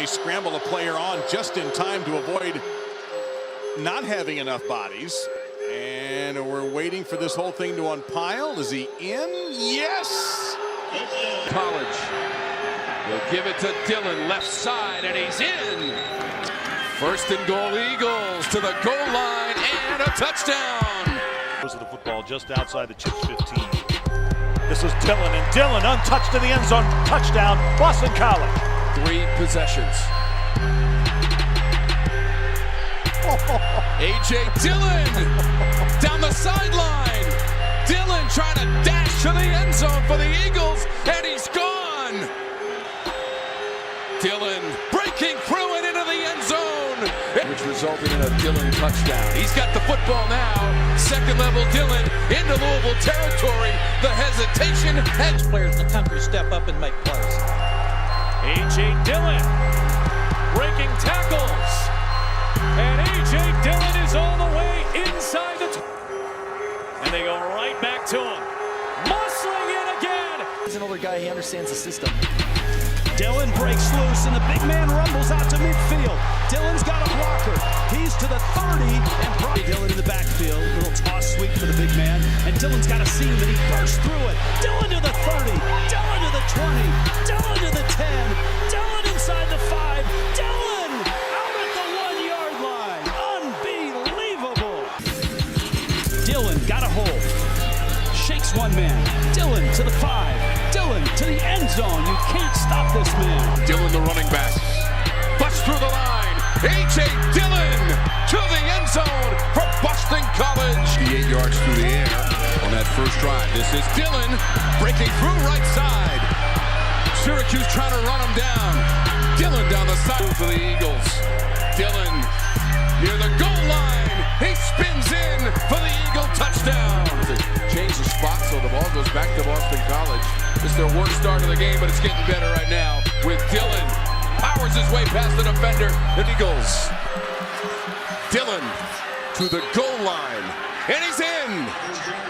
they scramble a player on just in time to avoid not having enough bodies. And we're waiting for this whole thing to unpile. Is he in? Yes! College will give it to Dillon, left side, and he's in. First and goal, Eagles to the goal line, and a touchdown. Goes to the football just outside the Chiefs 15. This is Dillon, and Dillon untouched to the end zone. Touchdown, Boston College. 3 possessions. A.J. Dillon down the sideline. Dillon trying to dash to the end zone for the Eagles, and he's gone. Dillon breaking through and into the end zone, which resulted in a Dillon touchdown. He's got the football now. Second level Dillon into Louisville territory. The hesitation. Hedge players in the country step up and make plays. A.J. Dillon breaking tackles. And A.J. Dillon is all the way inside the... And they go right back to him. Muscling in again. He's an older guy. He understands the system. Dillon breaks loose, and the big man rumbles out to midfield. Dillon's got a blocker. He's to the 30, and Dillon in the backfield. Little toss sweep for the big man, and Dillon's got a seam, and he bursts through it. Dillon to the 30, Dillon to the 20, Dillon to the 10, Dillon inside the 5, Dillon out at the 1-yard line. Unbelievable. Dillon got a hold. Shakes one man. Dillon to the 5. Dillon to the end zone. You can't stop this man. Dillon, the running back, busts through the line. A.J. Dillon to the end zone for Boston College. 8 yards through the air on that first drive. This is Dillon breaking through right side. Syracuse trying to run him down. Dillon down the side for the Eagles. Dillon near the goal line. He spins in for the Eagle touchdown. Change the spot so the ball goes back to Boston College. It's their worst start of the game, but it's getting better right now with Dillon. Powers his way past the defender. The Eagles. Dillon to the goal line, and he's in.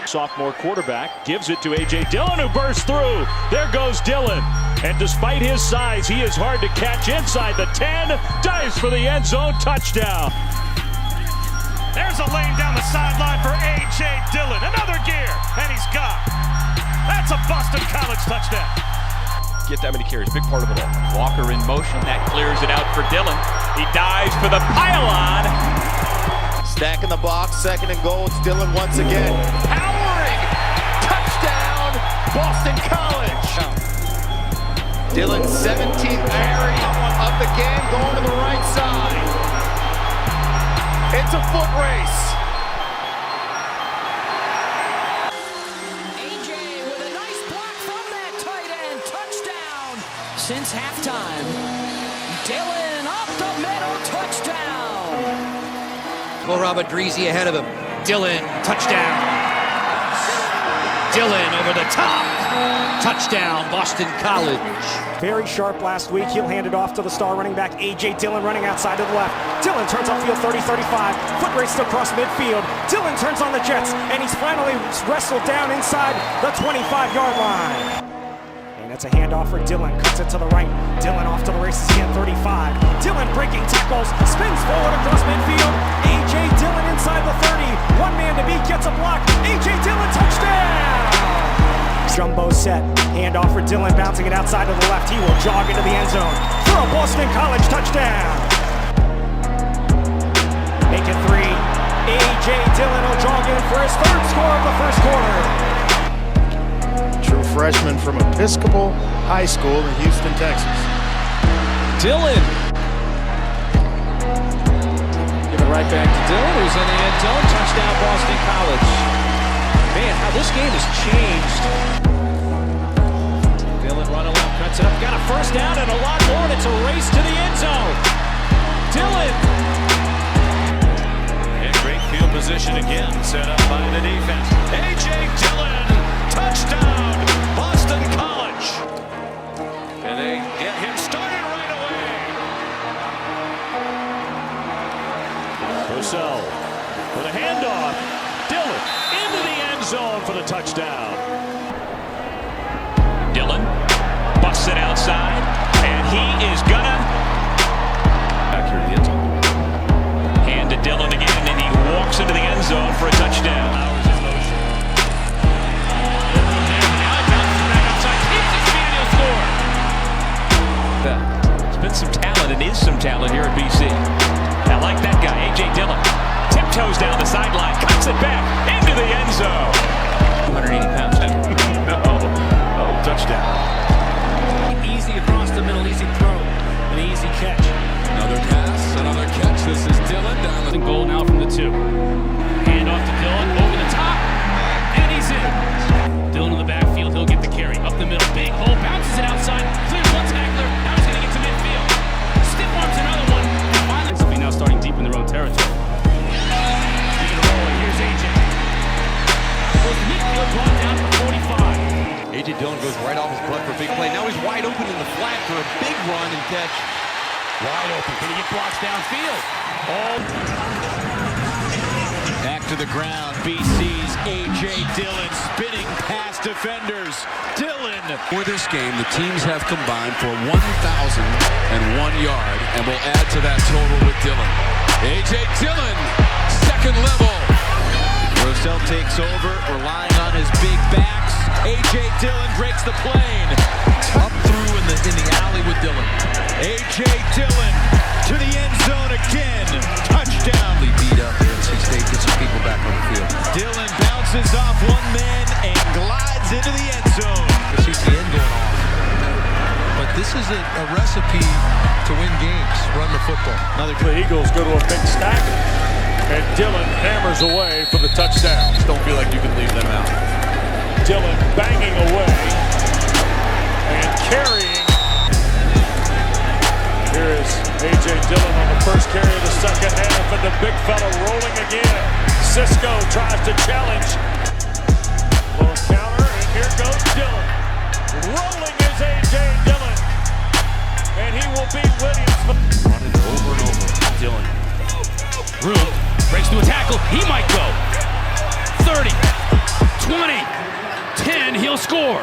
Sophomore quarterback gives it to A.J. Dillon, who bursts through. There goes Dillon. And despite his size, he is hard to catch inside the 10. Dives for the end zone. Touchdown. There's a lane down the sideline for A.J. Dillon. Another gear, and he's gone. That's a Boston College touchdown. Get that many carries, big part of it all. Walker in motion, that clears it out for Dillon. He dives for the pylon. Stack in the box, second and goal. It's Dillon once again. Powering touchdown, Boston College. Dillon's 17th carry of the game, going to the right side. It's a foot race. A.J. with a nice block from that tight end. Touchdown since halftime. Dillon up the middle. Touchdown. Well, Robadrizi ahead of him. Dillon, touchdown. Dillon over the top. Touchdown, Boston College. Very sharp last week. He'll hand it off to the star running back, A.J. Dillon, running outside to the left. Dillon turns upfield 30-35. Foot race across midfield. Dillon turns on the Jets, and he's finally wrestled down inside the 25-yard line. And it's a handoff for Dillon. Cuts it to the right. Dillon off to the races again, 35. Dillon breaking tackles. Spins forward across midfield. A.J. Dillon inside the 30. One man to beat, gets a block. A.J. Dillon, touchdown! Jumbo set, handoff for Dillon, bouncing it outside to the left. He will jog into the end zone for a Boston College touchdown. Make it 3. A.J. Dillon will jog in for his 3rd score of the first quarter. True freshman from Episcopal High School in Houston, Texas. Dillon. Give it right back to Dillon, who's in the end zone. Touchdown, Boston College. Man, how this game has changed. Dillon running left, cuts it up, got a first down and a lot more, and it's a race to the end zone. Dillon. In great field position again, set up by the defense. A.J. Dillon, touchdown, Boston College. And they get him started right away. Purcell for the handoff. Dillon into the end zone for the touchdown. Dillon busts it outside, and he is gonna been some talent and is some talent here at BC. I like that guy, A.J. Dillon. Tiptoes down the sideline, cuts it back into the end zone. 180 pounds. No. Oh, touchdown. Easy across the middle, easy throw, an easy catch. Another pass, another catch. This is Dillon down the Goal now from the 2. Hand off to Dillon, over the top, and he's in. Dillon in the backfield, he'll get the carry. Up the middle, big hole, bounces it outside, clears one tackler, now he's going to get to midfield. Stiff arms another one. Finally, will be now starting deep in their own territory. Here's A.J. Goes midfield, brought down for 45. A.J. Dillon goes right off his butt for a big play. Now he's wide open in the flat for a big run and catch. Wide open. Can he get blocks downfield? Back to the ground. BC's A.J. Dillon spinning past defenders. Dillon. For this game, the teams have combined for 1,001 yard and will add to that total with Dillon. A.J. Dillon, second level. Rossell takes over, relying on his big backs. A.J. Dillon breaks the plane. Up through in the alley with Dillon. A.J. Dillon to the end zone again. Touchdown. They beat up there. NC State gets some people back on the field. Dillon bounces off one man and glides into the end zone. The CCN going on. But this is a recipe to win games. Run the football. The Eagles go to a big stack, and Dillon hammers away for the touchdown. Just don't feel like you can leave them out. Dillon banging away and carrying. Here is A.J. Dillon on the first carry of the second half, and the big fella rolling again. Cisco tries to challenge. Low counter, and here goes Dillon. Rolling is A.J. Dillon, and he will beat Williams. Running over and over. Dillon. Room. Breaks through a tackle. He might go. 30. 20. 10. He'll score.